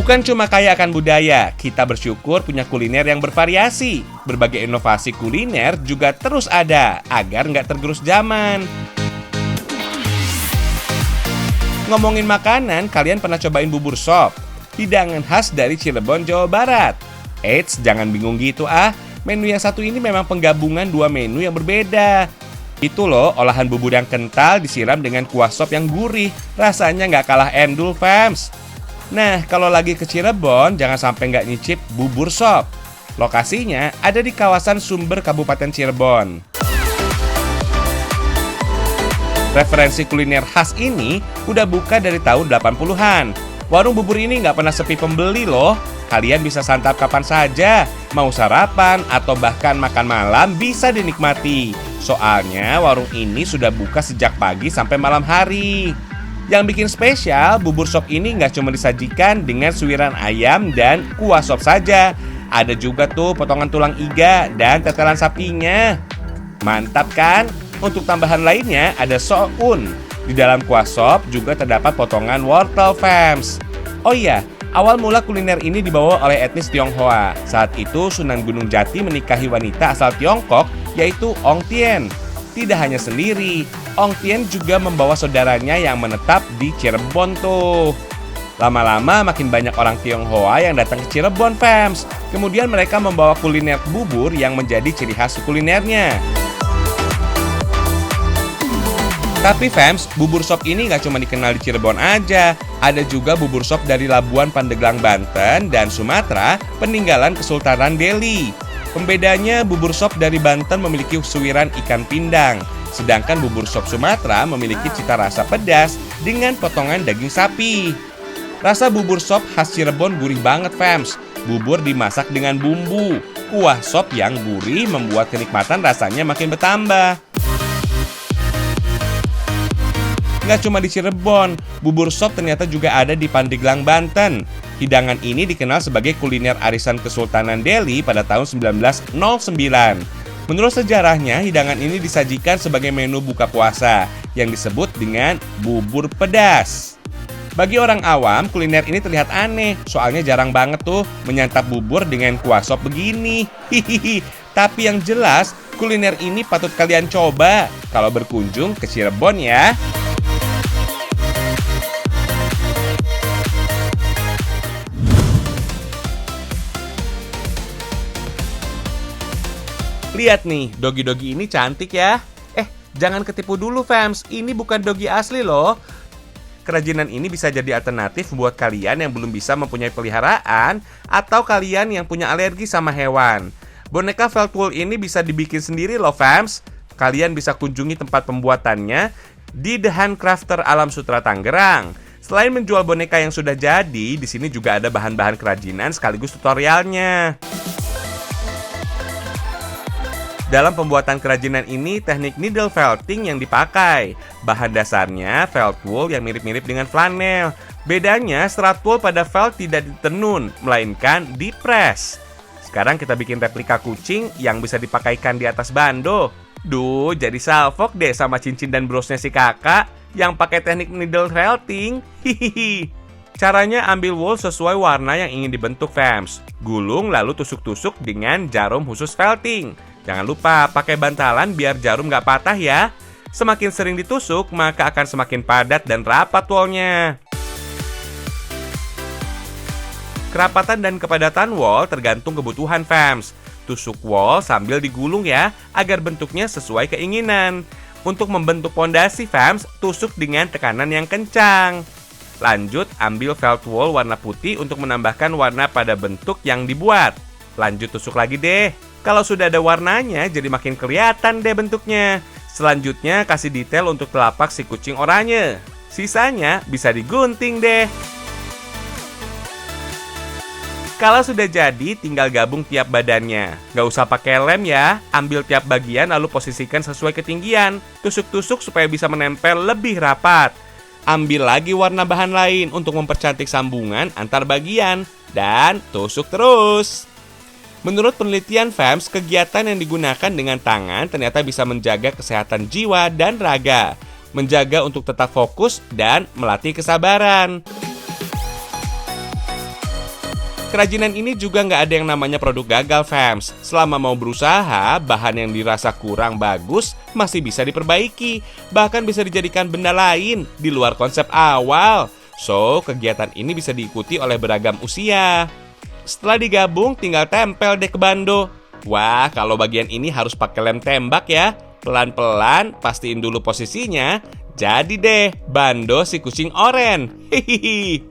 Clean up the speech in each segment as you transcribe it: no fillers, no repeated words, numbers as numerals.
Bukan cuma kaya akan budaya, kita bersyukur punya kuliner yang bervariasi. Berbagai inovasi kuliner juga terus ada, agar nggak tergerus zaman. Ngomongin makanan, kalian pernah cobain bubur sop? Hidangan khas dari Cirebon, Jawa Barat. Eits, jangan bingung gitu menu yang satu ini memang penggabungan dua menu yang berbeda. Itu loh, olahan bubur yang kental disiram dengan kuah sop yang gurih. Rasanya nggak kalah endul, fams. Nah, kalau lagi ke Cirebon, jangan sampai nggak nyicip bubur sop. Lokasinya ada di kawasan Sumber, Kabupaten Cirebon. Referensi kuliner khas ini udah buka dari tahun 80-an. Warung bubur ini nggak pernah sepi pembeli loh. Kalian bisa santap kapan saja, mau sarapan atau bahkan makan malam bisa dinikmati. Soalnya warung ini sudah buka sejak pagi sampai malam hari. Yang bikin spesial, bubur sop ini nggak cuma disajikan dengan suiran ayam dan kuah sop saja. Ada juga tuh potongan tulang iga dan tetelan sapinya. Mantap kan? Untuk tambahan lainnya ada soun. Di dalam kuah sop juga terdapat potongan wortel, fams. Oh iya, awal mula kuliner ini dibawa oleh etnis Tionghoa. Saat itu Sunan Gunung Jati menikahi wanita asal Tiongkok, yaitu Ong Tien. Tidak hanya sendiri, Ong Tien juga membawa saudaranya yang menetap di Cirebon tuh. Lama-lama makin banyak orang Tionghoa yang datang ke Cirebon, fams. Kemudian mereka membawa kuliner bubur yang menjadi ciri khas kulinernya. Tapi fams, bubur sop ini nggak cuma dikenal di Cirebon aja. Ada juga bubur sop dari Labuan Pandeglang, Banten dan Sumatera, peninggalan Kesultanan Delhi. Pembedanya, bubur sop dari Banten memiliki suiran ikan pindang, sedangkan bubur sop Sumatera memiliki cita rasa pedas dengan potongan daging sapi. Rasa bubur sop khas Cirebon gurih banget, fams. Bubur dimasak dengan bumbu. Kuah sop yang gurih membuat kenikmatan rasanya makin bertambah. Nggak cuma di Cirebon, bubur sop ternyata juga ada di Pandeglang, Banten. Hidangan ini dikenal sebagai kuliner arisan Kesultanan Delhi pada tahun 1909. Menurut sejarahnya, hidangan ini disajikan sebagai menu buka puasa yang disebut dengan bubur pedas. Bagi orang awam, kuliner ini terlihat aneh, soalnya jarang banget tuh menyantap bubur dengan kuah sop begini. Hihihi. Tapi yang jelas, kuliner ini patut kalian coba kalau berkunjung ke Cirebon ya. Lihat nih, dogi-dogi ini cantik ya. Jangan ketipu dulu, fams. Ini bukan dogi asli loh. Kerajinan ini bisa jadi alternatif buat kalian yang belum bisa mempunyai peliharaan atau kalian yang punya alergi sama hewan. Boneka Veltwool ini bisa dibikin sendiri loh, fams. Kalian bisa kunjungi tempat pembuatannya di The Handcrafter Alam Sutera, Tangerang. Selain menjual boneka yang sudah jadi, di sini juga ada bahan-bahan kerajinan sekaligus tutorialnya. Dalam pembuatan kerajinan ini, teknik needle felting yang dipakai. Bahan dasarnya felt wool yang mirip-mirip dengan flanel. Bedanya, serat wool pada felt tidak ditenun, melainkan dipres. Sekarang kita bikin replika kucing yang bisa dipakaikan di atas bando. Duh, jadi salfok deh sama cincin dan brosnya si kakak yang pakai teknik needle felting. Hihihi. Caranya ambil wool sesuai warna yang ingin dibentuk, fams. Gulung lalu tusuk-tusuk dengan jarum khusus felting. Jangan lupa pakai bantalan biar jarum nggak patah ya. Semakin sering ditusuk, maka akan semakin padat dan rapat woolnya. Kerapatan dan kepadatan wool tergantung kebutuhan, fams. Tusuk wool sambil digulung ya, agar bentuknya sesuai keinginan. Untuk membentuk pondasi, fams, tusuk dengan tekanan yang kencang. Lanjut, ambil felt wool warna putih untuk menambahkan warna pada bentuk yang dibuat. Lanjut tusuk lagi deh. Kalau sudah ada warnanya, jadi makin kelihatan deh bentuknya. Selanjutnya, kasih detail untuk telapak si kucing oranye. Sisanya bisa digunting deh. Kalau sudah jadi, tinggal gabung tiap badannya. Nggak usah pakai lem ya. Ambil tiap bagian lalu posisikan sesuai ketinggian. Tusuk-tusuk supaya bisa menempel lebih rapat. Ambil lagi warna bahan lain untuk mempercantik sambungan antar bagian. Dan tusuk terus. Menurut penelitian fams, kegiatan yang digunakan dengan tangan ternyata bisa menjaga kesehatan jiwa dan raga, menjaga untuk tetap fokus dan melatih kesabaran. Kerajinan ini juga nggak ada yang namanya produk gagal, fams. Selama mau berusaha, bahan yang dirasa kurang bagus masih bisa diperbaiki. Bahkan bisa dijadikan benda lain di luar konsep awal. So, kegiatan ini bisa diikuti oleh beragam usia. Setelah digabung, tinggal tempel deh ke bando. Wah, kalau bagian ini harus pakai lem tembak ya. Pelan-pelan, pastiin dulu posisinya. Jadi deh, bando si kucing oren. Hihihi.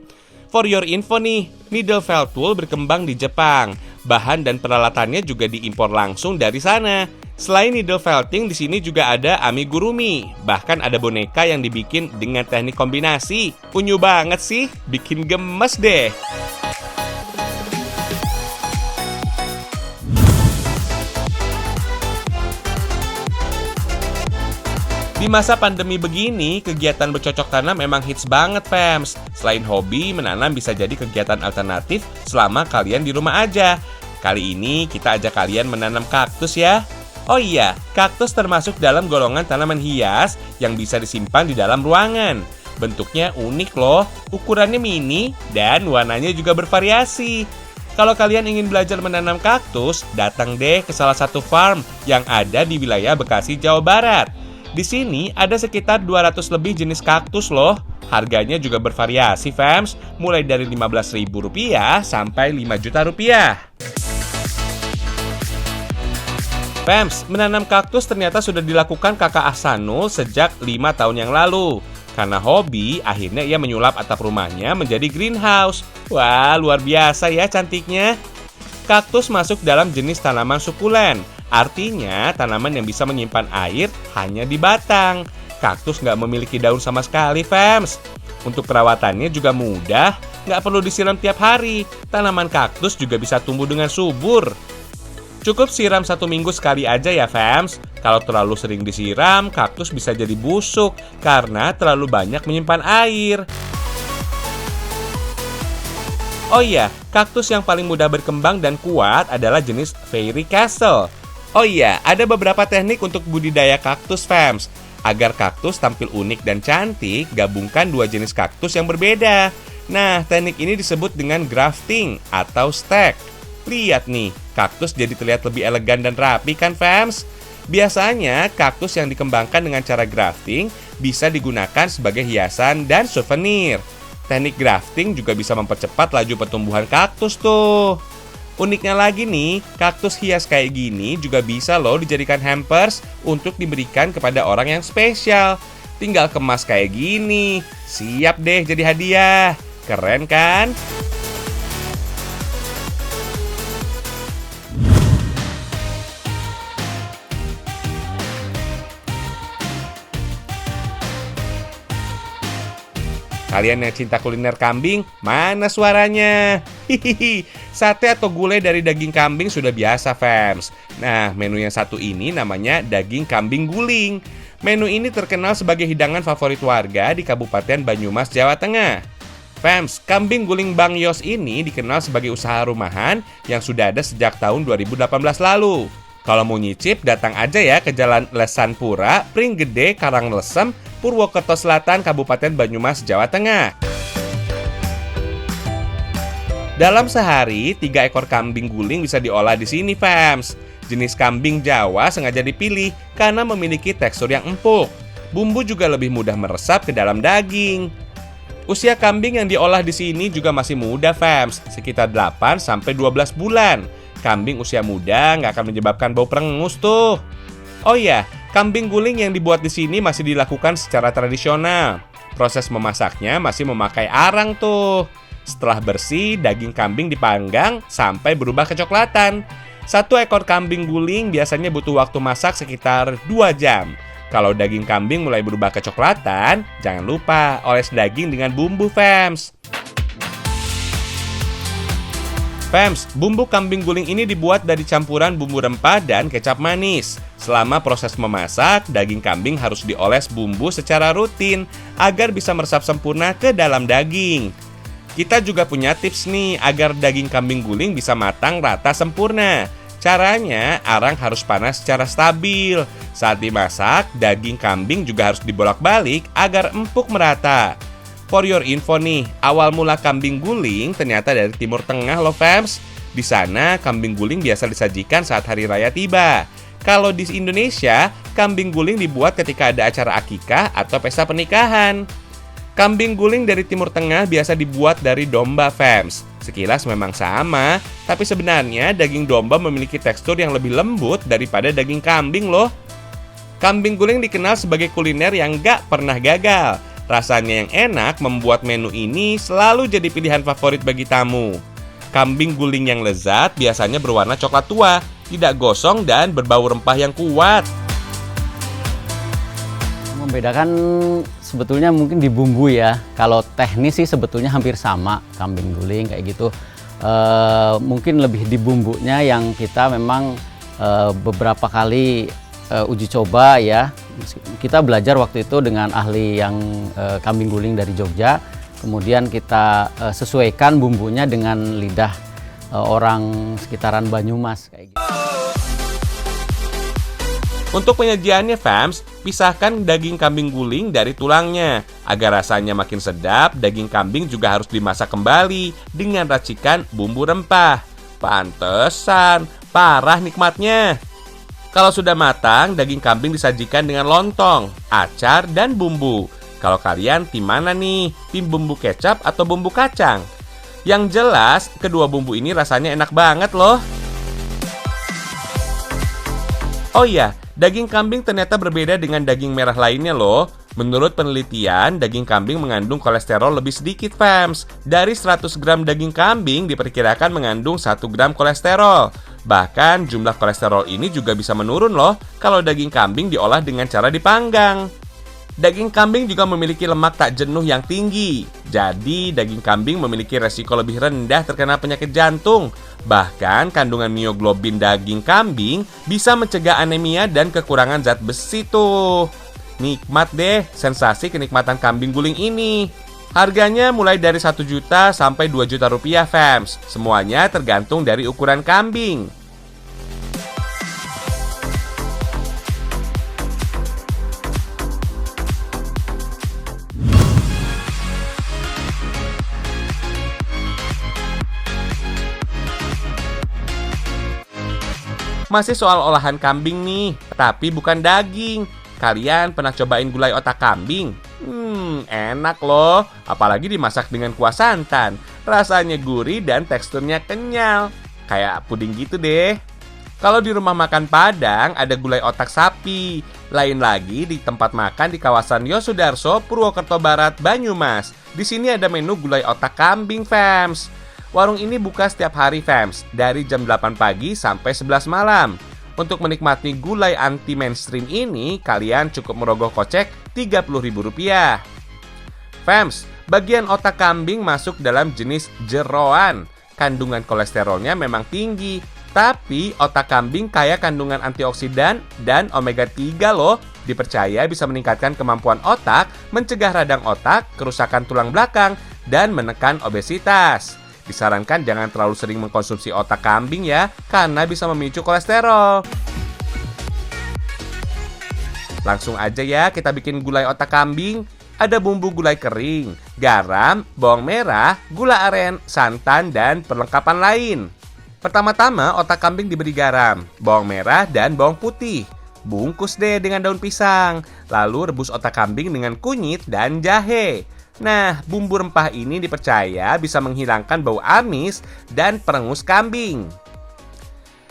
For your info nih, needle file tool berkembang di Jepang. Bahan dan peralatannya juga diimpor langsung dari sana. Selain needle felting, di sini juga ada amigurumi. Bahkan ada boneka yang dibikin dengan teknik kombinasi. Unyu banget sih, bikin gemes deh. Di masa pandemi begini, kegiatan bercocok tanam memang hits banget, fams. Selain hobi, menanam bisa jadi kegiatan alternatif selama kalian di rumah aja. Kali ini kita ajak kalian menanam kaktus ya. Oh iya, kaktus termasuk dalam golongan tanaman hias yang bisa disimpan di dalam ruangan. Bentuknya unik loh, ukurannya mini dan warnanya juga bervariasi. Kalau kalian ingin belajar menanam kaktus, datang deh ke salah satu farm yang ada di wilayah Bekasi, Jawa Barat. Di sini ada sekitar 200 lebih jenis kaktus loh. Harganya juga bervariasi, fams, mulai dari Rp15.000 sampai Rp5 juta. Fams, menanam kaktus ternyata sudah dilakukan kakak Ahsanul sejak 5 tahun yang lalu. Karena hobi, akhirnya ia menyulap atap rumahnya menjadi greenhouse. Wah, luar biasa ya cantiknya. Kaktus masuk dalam jenis tanaman sukulen. Artinya, tanaman yang bisa menyimpan air hanya di batang. Kaktus nggak memiliki daun sama sekali, fams. Untuk perawatannya juga mudah, nggak perlu disiram tiap hari. Tanaman kaktus juga bisa tumbuh dengan subur. Cukup siram 1 minggu sekali aja ya, fams. Kalau terlalu sering disiram, kaktus bisa jadi busuk karena terlalu banyak menyimpan air. Oh iya, kaktus yang paling mudah berkembang dan kuat adalah jenis Fairy Castle. Oh iya, ada beberapa teknik untuk budidaya kaktus, fams. Agar kaktus tampil unik dan cantik, gabungkan 2 jenis kaktus yang berbeda. Nah, teknik ini disebut dengan grafting atau stack. Lihat nih, kaktus jadi terlihat lebih elegan dan rapi kan, fams? Biasanya, kaktus yang dikembangkan dengan cara grafting bisa digunakan sebagai hiasan dan souvenir. Teknik grafting juga bisa mempercepat laju pertumbuhan kaktus tuh. Uniknya lagi nih, kaktus hias kayak gini juga bisa loh dijadikan hampers untuk diberikan kepada orang yang spesial. Tinggal kemas kayak gini, siap deh jadi hadiah. Keren kan? Kalian yang cinta kuliner kambing, mana suaranya? Hihihi, sate atau gulai dari daging kambing sudah biasa, fams. Nah, menu yang satu ini namanya daging kambing guling. Menu ini terkenal sebagai hidangan favorit warga di Kabupaten Banyumas, Jawa Tengah. Fams, kambing guling Bang Yos ini dikenal sebagai usaha rumahan yang sudah ada sejak tahun 2018 lalu. Kalau mau nyicip, datang aja ya ke Jalan Lesanpura, Pringgede, Karanglesem, Purwokerto Selatan, Kabupaten Banyumas, Jawa Tengah. Dalam sehari, 3 ekor kambing guling bisa diolah di sini, fams. Jenis kambing Jawa sengaja dipilih karena memiliki tekstur yang empuk. Bumbu juga lebih mudah meresap ke dalam daging. Usia kambing yang diolah di sini juga masih muda, fams, sekitar 8-12 bulan. Kambing usia muda nggak akan menyebabkan bau perengus tuh. Oh iya, kambing guling yang dibuat di sini masih dilakukan secara tradisional. Proses memasaknya masih memakai arang tuh. Setelah bersih, daging kambing dipanggang sampai berubah kecoklatan. 1 ekor kambing guling biasanya butuh waktu masak sekitar 2 jam. Kalau daging kambing mulai berubah kecoklatan, jangan lupa oles daging dengan bumbu, fams. Fams, bumbu kambing guling ini dibuat dari campuran bumbu rempah dan kecap manis. Selama proses memasak, daging kambing harus dioles bumbu secara rutin agar bisa meresap sempurna ke dalam daging. Kita juga punya tips nih agar daging kambing guling bisa matang rata sempurna. Caranya, arang harus panas secara stabil. Saat dimasak, daging kambing juga harus dibolak-balik agar empuk merata. For your info nih, awal mula kambing guling ternyata dari Timur Tengah loh fams. Di sana kambing guling biasa disajikan saat hari raya tiba. Kalau di Indonesia, kambing guling dibuat ketika ada acara akikah atau pesta pernikahan. Kambing guling dari Timur Tengah biasa dibuat dari domba fams. Sekilas memang sama, tapi sebenarnya daging domba memiliki tekstur yang lebih lembut daripada daging kambing loh. Kambing guling dikenal sebagai kuliner yang gak pernah gagal. Rasanya yang enak membuat menu ini selalu jadi pilihan favorit bagi tamu. Kambing guling yang lezat biasanya berwarna coklat tua, tidak gosong dan berbau rempah yang kuat. Membedakan sebetulnya mungkin di bumbu ya. Kalau teknis sih sebetulnya hampir sama kambing guling kayak gitu. Mungkin lebih di bumbunya yang kita memang beberapa kali uji coba ya. Kita belajar waktu itu dengan ahli yang kambing guling dari Jogja. Kemudian kita sesuaikan bumbunya dengan lidah orang sekitaran Banyumas kayak gitu. Untuk penyajiannya fams, pisahkan daging kambing guling dari tulangnya. Agar rasanya makin sedap, daging kambing juga harus dimasak kembali dengan racikan bumbu rempah. Pantesan, parah nikmatnya. Kalau sudah matang, daging kambing disajikan dengan lontong, acar, dan bumbu. Kalau kalian tim mana nih? Tim bumbu kecap atau bumbu kacang? Yang jelas, kedua bumbu ini rasanya enak banget loh. Oh iya, daging kambing ternyata berbeda dengan daging merah lainnya loh. Menurut penelitian, daging kambing mengandung kolesterol lebih sedikit fams. Dari 100 gram daging kambing diperkirakan mengandung 1 gram kolesterol. Bahkan jumlah kolesterol ini juga bisa menurun loh kalau daging kambing diolah dengan cara dipanggang. Daging kambing juga memiliki lemak tak jenuh yang tinggi. Jadi daging kambing memiliki resiko lebih rendah terkena penyakit jantung. Bahkan kandungan mioglobin daging kambing bisa mencegah anemia dan kekurangan zat besi tuh. Nikmat deh sensasi kenikmatan kambing guling ini. Harganya mulai dari 1 juta sampai 2 juta rupiah fams. Semuanya tergantung dari ukuran kambing. Masih soal olahan kambing nih, tapi bukan daging. Kalian pernah cobain gulai otak kambing? Enak loh, apalagi dimasak dengan kuah santan. Rasanya gurih dan teksturnya kenyal, kayak puding gitu deh. Kalau di rumah makan Padang ada gulai otak sapi. Lain lagi di tempat makan di kawasan Yosudarso, Purwokerto Barat, Banyumas. Di sini ada menu gulai otak kambing fams. Warung ini buka setiap hari fams, dari jam 8 pagi sampai 11 malam. Untuk menikmati gulai anti mainstream ini, kalian cukup merogoh kocek Rp30.000. Fams, bagian otak kambing masuk dalam jenis jeroan. Kandungan kolesterolnya memang tinggi, tapi otak kambing kaya kandungan antioksidan dan omega 3 loh. Dipercaya bisa meningkatkan kemampuan otak, mencegah radang otak, kerusakan tulang belakang, dan menekan obesitas. Disarankan jangan terlalu sering mengkonsumsi otak kambing ya, karena bisa memicu kolesterol. Langsung aja ya kita bikin gulai otak kambing. Ada bumbu gulai kering, garam, bawang merah, gula aren, santan, dan perlengkapan lain. Pertama-tama otak kambing diberi garam, bawang merah, dan bawang putih. Bungkus deh dengan daun pisang. Lalu rebus otak kambing dengan kunyit dan jahe. Nah, bumbu rempah ini dipercaya bisa menghilangkan bau amis dan perengus kambing.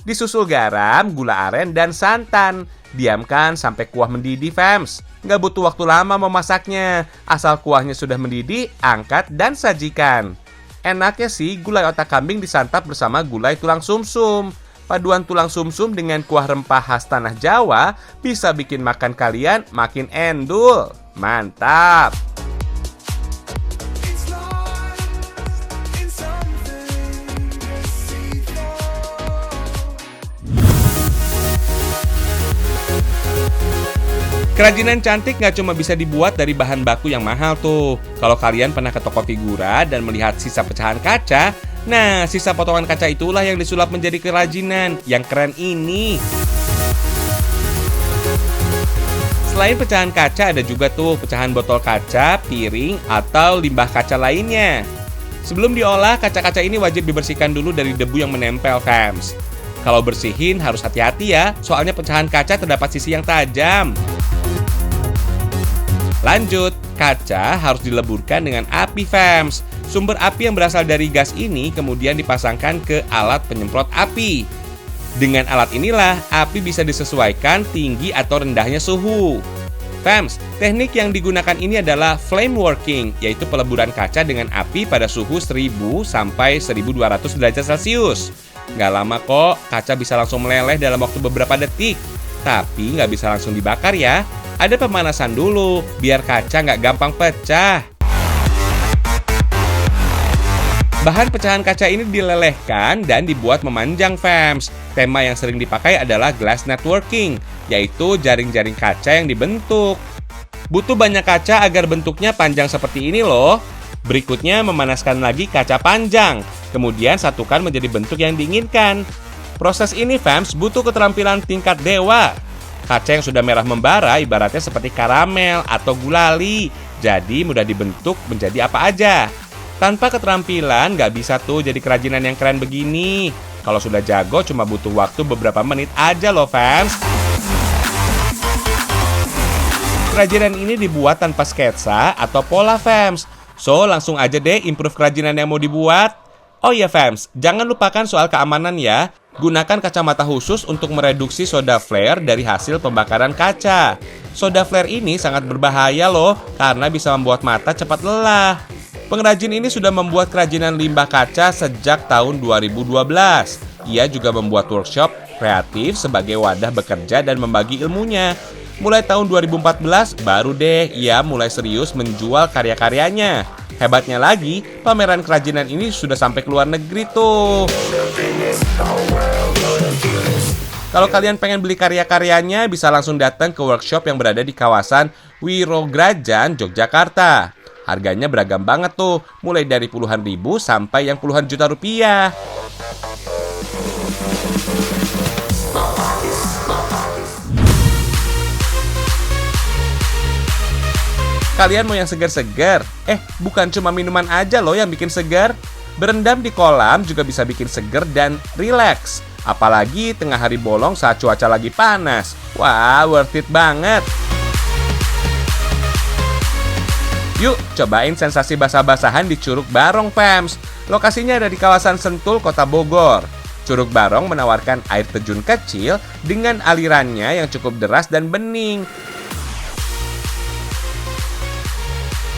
Disusul garam, gula aren, dan santan. Diamkan sampai kuah mendidih fams. Nggak butuh waktu lama memasaknya. Asal kuahnya sudah mendidih, angkat dan sajikan. Enaknya sih gulai otak kambing disantap bersama gulai tulang sumsum. Paduan tulang sumsum dengan kuah rempah khas tanah Jawa bisa bikin makan kalian makin endul. Mantap! Kerajinan cantik nggak cuma bisa dibuat dari bahan baku yang mahal tuh. Kalau kalian pernah ke toko figura dan melihat sisa pecahan kaca, nah sisa potongan kaca itulah yang disulap menjadi kerajinan yang keren ini. Selain pecahan kaca, ada juga tuh pecahan botol kaca, piring, atau limbah kaca lainnya. Sebelum diolah, kaca-kaca ini wajib dibersihkan dulu dari debu yang menempel, fams. Kalau bersihin harus hati-hati ya, soalnya pecahan kaca terdapat sisi yang tajam. Lanjut, kaca harus dileburkan dengan api, fams. Sumber api yang berasal dari gas ini kemudian dipasangkan ke alat penyemprot api. Dengan alat inilah, api bisa disesuaikan tinggi atau rendahnya suhu. Fams, teknik yang digunakan ini adalah flame working, yaitu peleburan kaca dengan api pada suhu 1000 sampai 1200 derajat Celcius. Nggak lama kok, kaca bisa langsung meleleh dalam waktu beberapa detik. Tapi nggak bisa langsung dibakar ya. Ada pemanasan dulu, biar kaca nggak gampang pecah. Bahan pecahan kaca ini dilelehkan dan dibuat memanjang, fams. Tema yang sering dipakai adalah glass networking, yaitu jaring-jaring kaca yang dibentuk. Butuh banyak kaca agar bentuknya panjang seperti ini loh. Berikutnya memanaskan lagi kaca panjang, kemudian satukan menjadi bentuk yang diinginkan. Proses ini, fams, butuh keterampilan tingkat dewa. Kaca yang sudah merah membara ibaratnya seperti karamel atau gulali, jadi mudah dibentuk menjadi apa aja. Tanpa keterampilan, nggak bisa tuh jadi kerajinan yang keren begini. Kalau sudah jago, cuma butuh waktu beberapa menit aja loh, fans. Kerajinan ini dibuat tanpa sketsa atau pola, fans. So, langsung aja deh improve kerajinan yang mau dibuat. Oh iya, fans, jangan lupakan soal keamanan ya. Gunakan kacamata khusus untuk mereduksi soda flare dari hasil pembakaran kaca. Soda flare ini sangat berbahaya loh, karena bisa membuat mata cepat lelah. Pengrajin ini sudah membuat kerajinan limbah kaca sejak tahun 2012. Ia juga membuat workshop kreatif sebagai wadah bekerja dan membagi ilmunya. Mulai tahun 2014, baru deh ia mulai serius menjual karya-karyanya. Hebatnya lagi, pameran kerajinan ini sudah sampai ke luar negeri tuh. Kalau kalian pengen beli karya-karyanya, bisa langsung datang ke workshop yang berada di kawasan Wirograjan, Yogyakarta. Harganya beragam banget tuh, mulai dari puluhan ribu sampai yang puluhan juta rupiah. Kalian mau yang segar-segar? Bukan cuma minuman aja loh yang bikin segar. Berendam di kolam juga bisa bikin segar dan rileks. Apalagi tengah hari bolong saat cuaca lagi panas. Wah, worth it banget. Yuk, cobain sensasi basah-basahan di Curug Barong, fams. Lokasinya ada di kawasan Sentul, Kota Bogor. Curug Barong menawarkan air terjun kecil dengan alirannya yang cukup deras dan bening.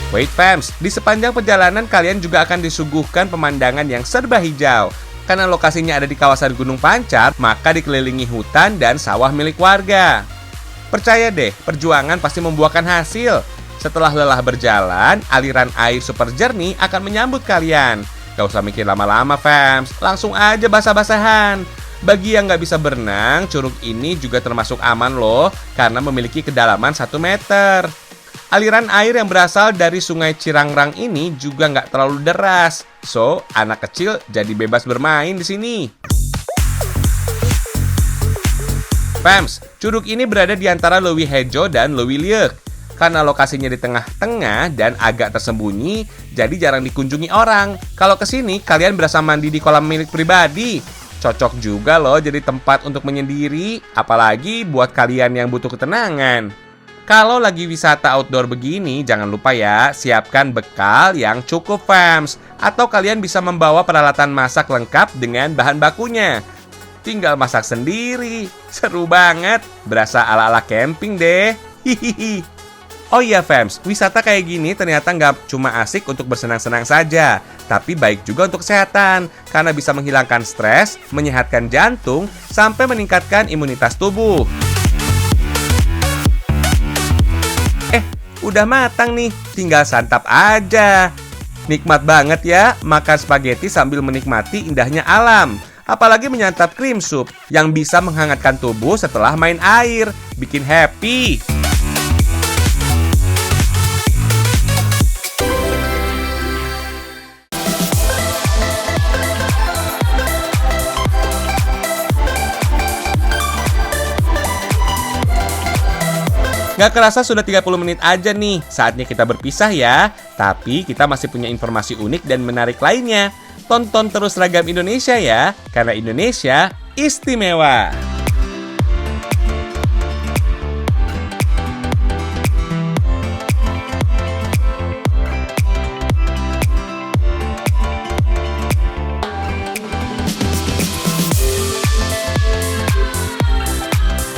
Wait, fams, di sepanjang perjalanan kalian juga akan disuguhkan pemandangan yang serba hijau. Karena lokasinya ada di kawasan Gunung Pancar, maka dikelilingi hutan dan sawah milik warga. Percaya deh, perjuangan pasti membuahkan hasil. Setelah lelah berjalan, aliran air super jernih akan menyambut kalian. Gak usah mikir lama-lama, fams. Langsung aja basah-basahan. Bagi yang gak bisa berenang, curug ini juga termasuk aman loh, karena memiliki kedalaman 1 meter. Aliran air yang berasal dari sungai Cirangrang ini juga gak terlalu deras. So, anak kecil jadi bebas bermain di sini. Fams, curug ini berada di antara Leuwi Hejo dan Leuwi Liek. Karena lokasinya di tengah-tengah dan agak tersembunyi, jadi jarang dikunjungi orang. Kalau kesini, kalian berasa mandi di kolam milik pribadi. Cocok juga loh jadi tempat untuk menyendiri, apalagi buat kalian yang butuh ketenangan. Kalau lagi wisata outdoor begini, jangan lupa ya, siapkan bekal yang cukup, fams. Atau kalian bisa membawa peralatan masak lengkap dengan bahan bakunya. Tinggal masak sendiri, seru banget, berasa ala-ala camping deh. Hihihi. Oh iya, fams, wisata kayak gini ternyata nggak cuma asik untuk bersenang-senang saja, tapi baik juga untuk kesehatan, karena bisa menghilangkan stres, menyehatkan jantung, sampai meningkatkan imunitas tubuh. Udah matang nih, tinggal santap aja. Nikmat banget ya, makan spaghetti sambil menikmati indahnya alam. Apalagi menyantap cream soup, yang bisa menghangatkan tubuh setelah main air, bikin happy. Nggak kerasa sudah 30 menit aja nih, saatnya kita berpisah ya. Tapi kita masih punya informasi unik dan menarik lainnya. Tonton terus Ragam Indonesia ya, karena Indonesia istimewa.